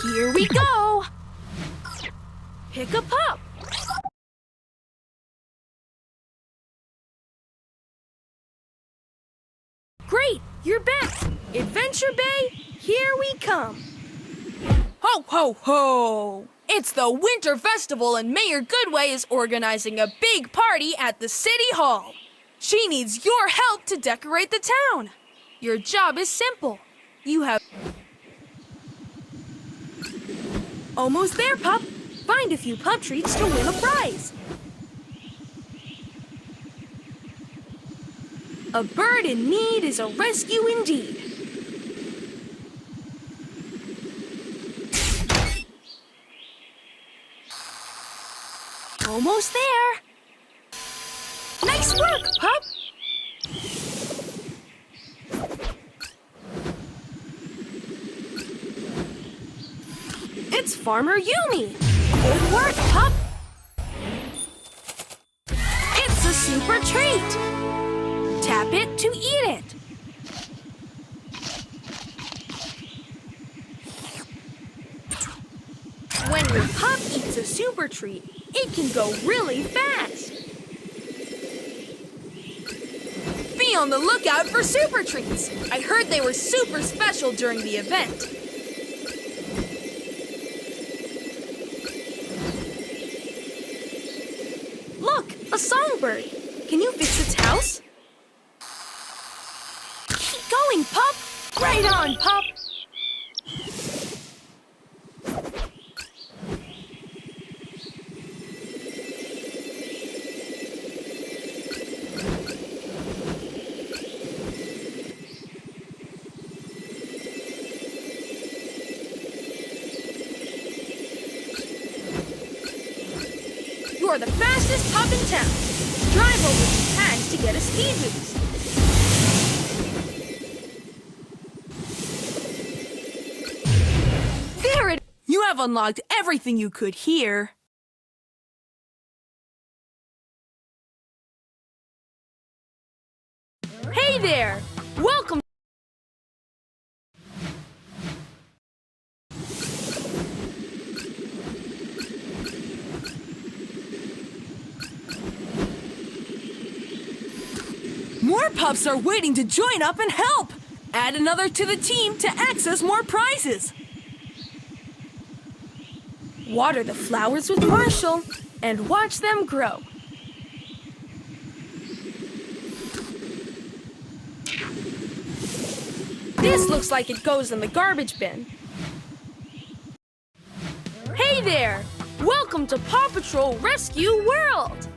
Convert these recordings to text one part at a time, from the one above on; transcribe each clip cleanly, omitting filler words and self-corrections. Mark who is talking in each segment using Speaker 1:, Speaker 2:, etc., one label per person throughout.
Speaker 1: Here we go! Pick a pup! Great! You're back! Adventure Bay, here we come! Ho, ho, ho! It's the Winter Festival and Mayor Goodway is organizing a big party at the City Hall. She needs your help to decorate the town. Your job is simple. You have... Almost there, pup. Find a few pup treats to win a prize. A bird in need is a rescue indeed. Almost there. Nice work, pup. It's Farmer Yumi. Good work, pup. It's a super treat. Tap it to eat it. When your pup eats a super treat, it can go really fast. Be on the lookout for super treats. I heard they were super special during the event. Look, a songbird. Can you fix its house? Keep going, pup. Right on, pup. You're the fastest pup in town. Drive over these pads to get a speed boost. There it is. You have unlocked everything you could here. Hey there! Welcome. More pups are waiting to join up and help! Add another to the team to access more prizes! Water the flowers with Marshall and watch them grow. This looks like it goes in the garbage bin. Hey there! Welcome to Paw Patrol Rescue World!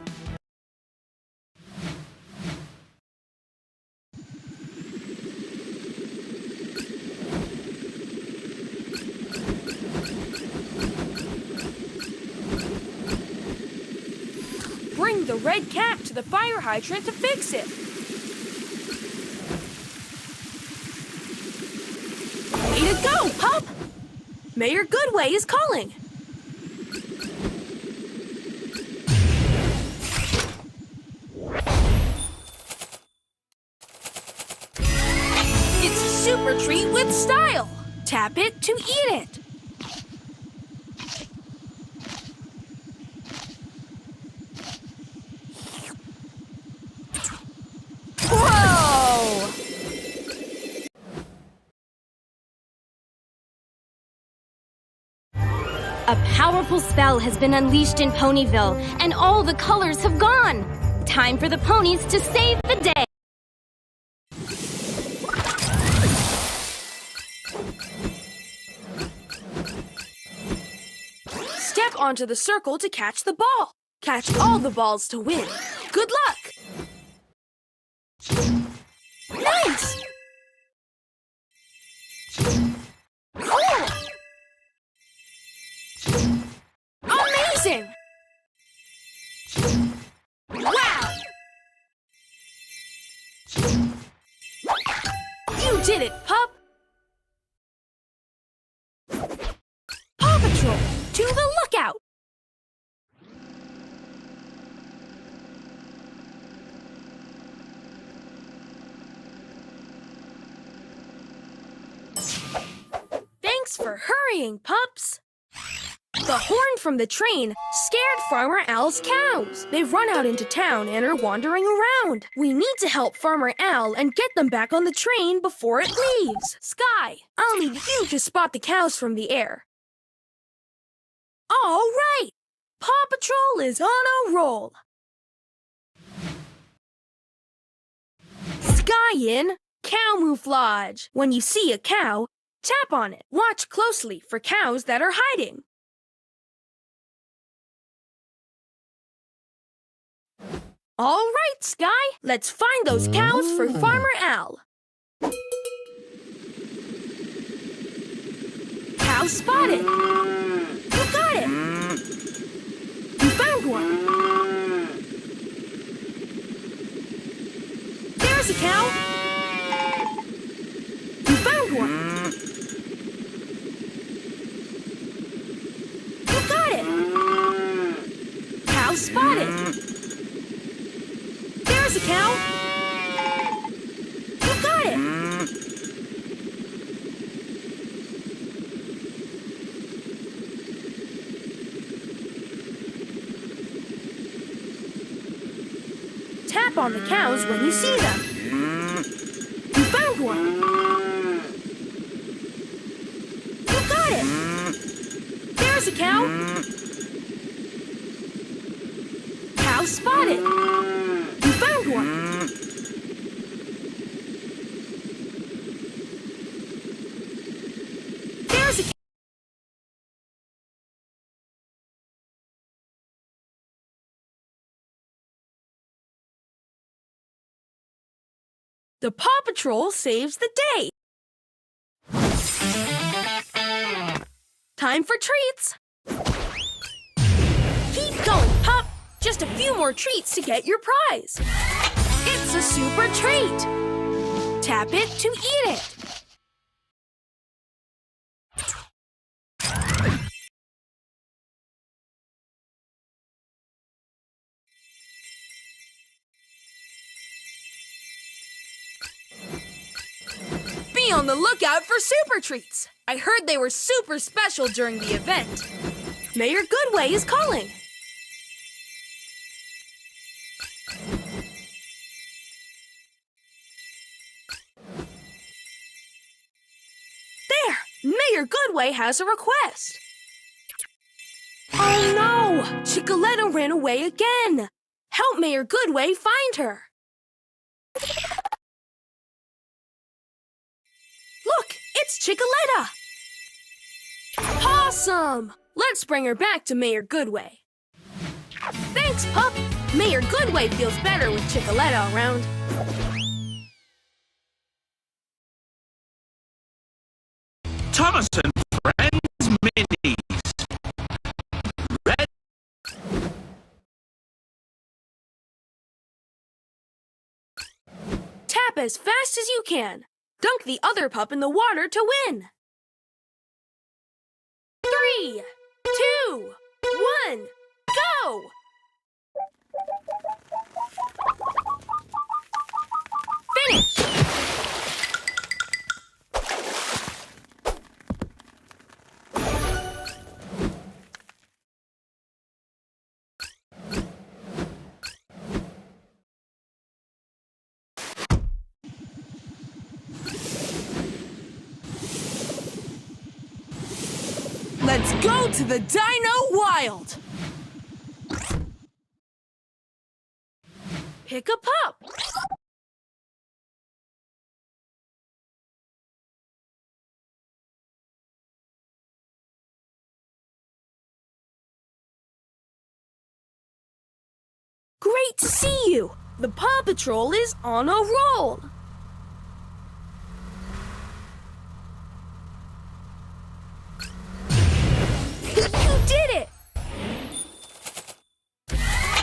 Speaker 1: Bring the red cap to the fire hydrant to fix it. Way to go, pup! Mayor Goodway is calling. It's a super treat with style. Tap it to eat it. Whoa!
Speaker 2: A powerful spell has been unleashed in Ponyville, and all the colors have gone. Time for the ponies to save the day.
Speaker 1: Step onto the circle to catch the ball. Catch all the balls to win. Good luck! Nice! Cool! Amazing! Wow! You did it, pup! Paw Patrol, to the lookout! Thanks for hurrying, pups. The horn from the train scared Farmer Al's cows. They've run out into town and are wandering around. We need to help Farmer Al and get them back on the train before it leaves. Sky, I'll need you to spot the cows from the air. All right! Paw Patrol is on a roll. Sky in camouflage. When you see a cow, tap on it. Watch closely for cows that are hiding. All right, Sky, let's find those cows for Farmer Al. Cow spotted. You got it. You found one. There's a cow. You found one. You got it. Cow spotted. There's a cow. You got it. Tap on the cows when you see them. You found one. You got it. There's a cow. Cow spotted. You found one. There's a cow. The Paw Patrol saves the day. Time for treats. Keep going, pup. Just a few more treats to get your prize. It's a super treat. Tap it to eat it. Be on the lookout for super treats. I heard they were super special during the event. Mayor Goodway is calling. There! Mayor Goodway has a request. Oh no! Chicoletta ran away again. Help Mayor Goodway find her. Look, it's Chicoletta! Awesome! Let's bring her back to Mayor Goodway. Thanks, pup! Mayor Goodway feels better with Chicoletta around.
Speaker 3: Thomas and Friends Minis. Red.
Speaker 1: Tap as fast as you can. Dunk the other pup in the water to win. 3, 2, 1, go! Finish! Let's go to the Dino Wild! Pick a pup! Great to see you! The Paw Patrol is on a roll! You did it!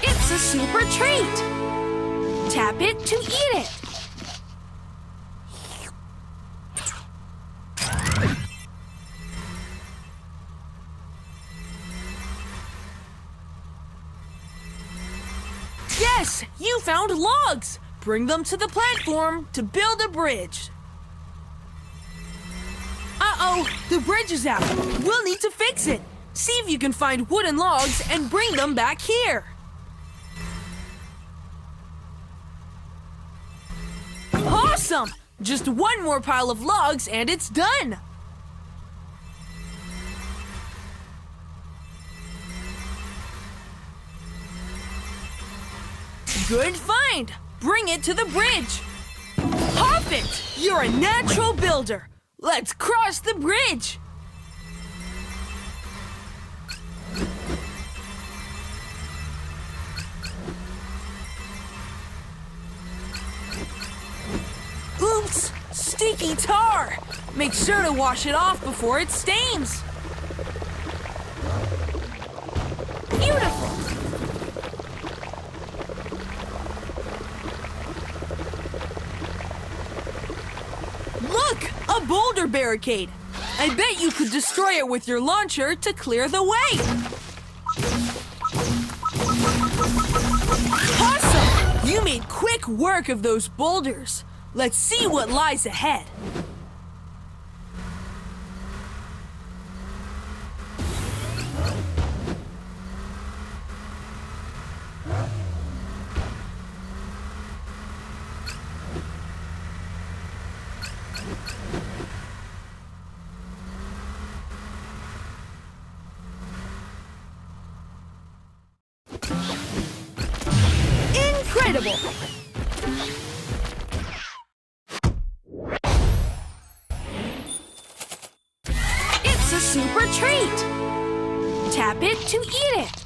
Speaker 1: It's a super treat! Tap it to eat it! Yes! You found logs! Bring them to the platform to build a bridge. Uh-oh! Uh-oh! The bridge is out. We'll need to fix it. See if you can find wooden logs and bring them back here. Awesome! Just one more pile of logs and it's done. Good find! Bring it to the bridge. Hop it! You're a natural builder. Let's cross the bridge. Oops! Sticky tar! Make sure to wash it off before it stains. Beautiful! Look! A boulder barricade! I bet you could destroy it with your launcher to clear the way! Awesome! You made quick work of those boulders. Let's see what lies ahead. Incredible! It's a super treat! Tap it to eat it!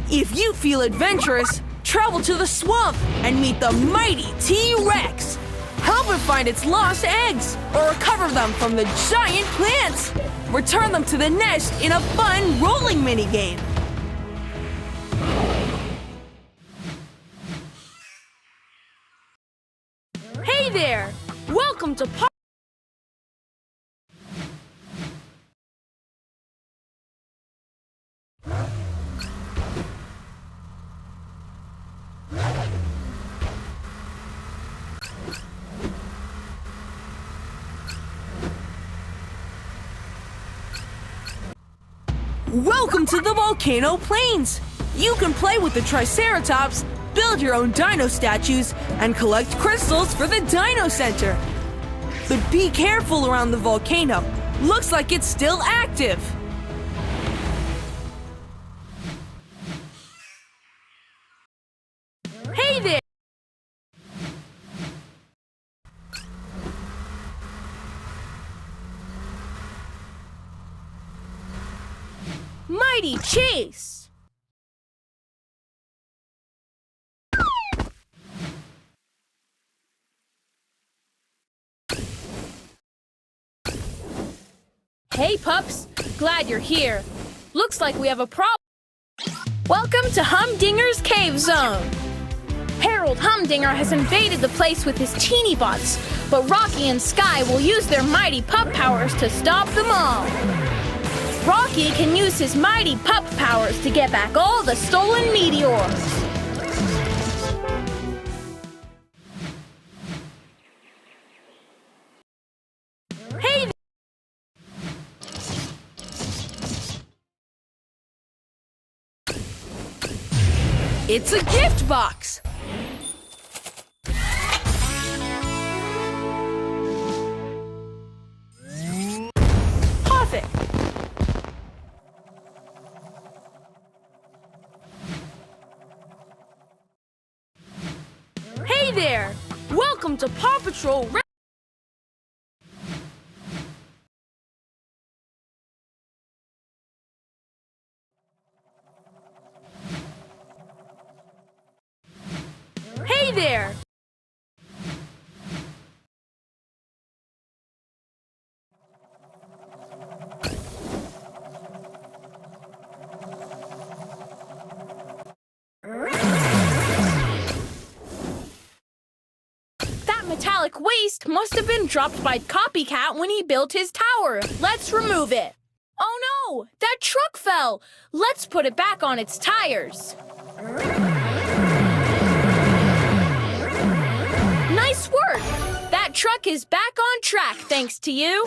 Speaker 1: If you feel adventurous, travel to the swamp and meet the mighty T-Rex. Help it find its lost eggs or recover them from the giant plants. Return them to the nest in a fun rolling minigame. Hey there! Welcome to Paw Welcome to the Volcano Plains! You can play with the Triceratops, build your own dino statues, and collect crystals for the Dino Center. But be careful around the volcano. Looks like it's still active. Hey there! Mighty Chase!
Speaker 4: Hey, pups. Glad you're here. Looks like we have a problem. Welcome to Humdinger's Cave Zone. Harold Humdinger has invaded the place with his teeny bots, but Rocky and Sky will use their mighty pup powers to stop them all. Rocky can use his mighty pup powers to get back all the stolen meteors.
Speaker 1: Hey It's a gift box! Perfect! Hey there! Welcome to Paw Patrol. Hey there!
Speaker 4: That metallic waste must have been dropped by Copycat when he built his tower. Let's remove it. Oh no! That truck fell! Let's put it back on its tires. Nice work! That truck is back on track thanks to you.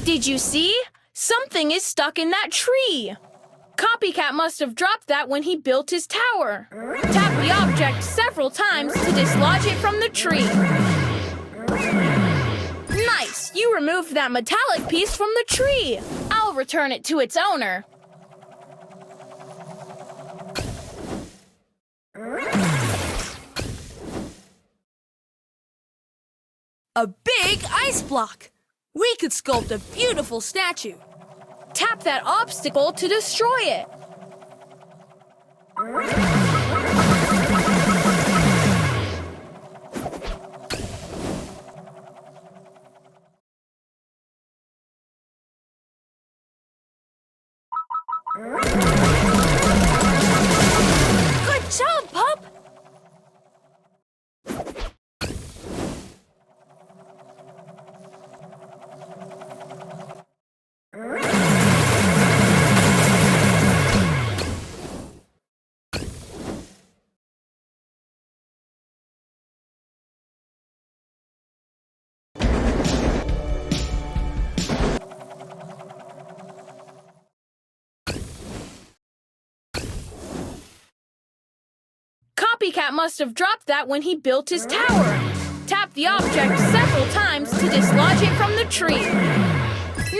Speaker 4: Did you see? Something is stuck in that tree. Copycat must have dropped that when he built his tower. Tap the object several times to dislodge it from the tree. Nice! You removed that metallic piece from the tree. I'll return it to its owner.
Speaker 1: A big ice block! We could sculpt a beautiful statue.
Speaker 4: Tap that obstacle to destroy it.
Speaker 1: Good job, pup!
Speaker 4: Copycat must have dropped that when he built his tower. Tap the object several times to dislodge it from the tree.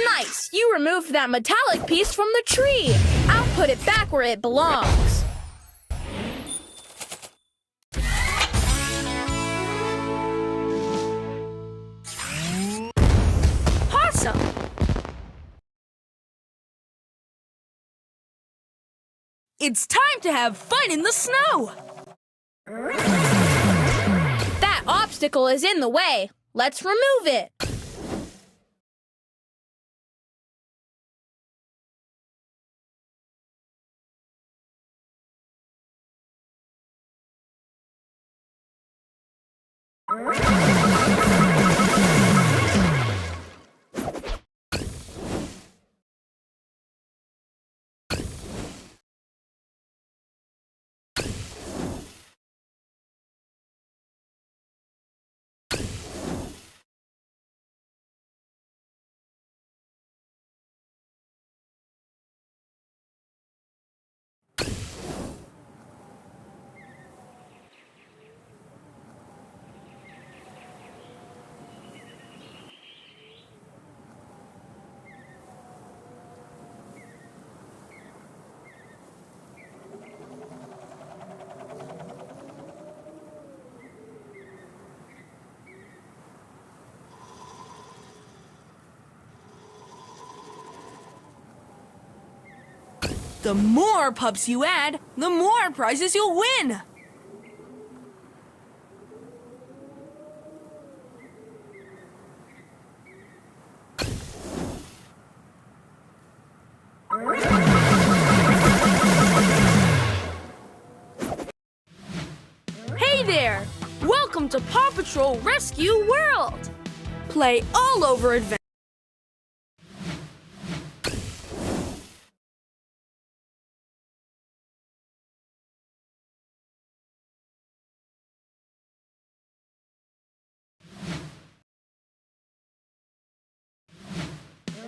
Speaker 4: Nice! You removed that metallic piece from the tree. I'll put it back where it belongs.
Speaker 1: Awesome! It's time to have fun in the snow!
Speaker 4: That obstacle is in the way. Let's remove it.
Speaker 1: The more pups you add, the more prizes you'll win! Hey there! Welcome to Paw Patrol Rescue World! Play all over adventure.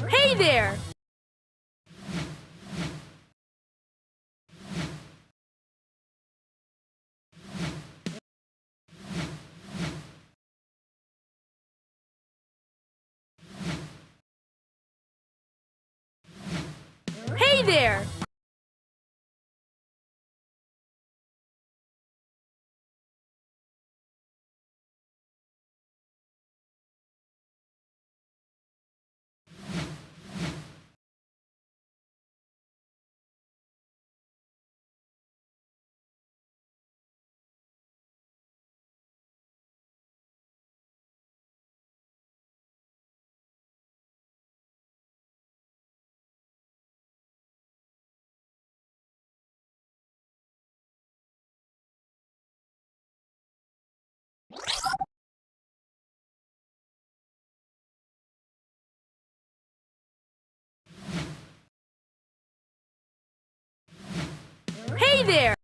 Speaker 1: Hey there!
Speaker 4: there! Hey there!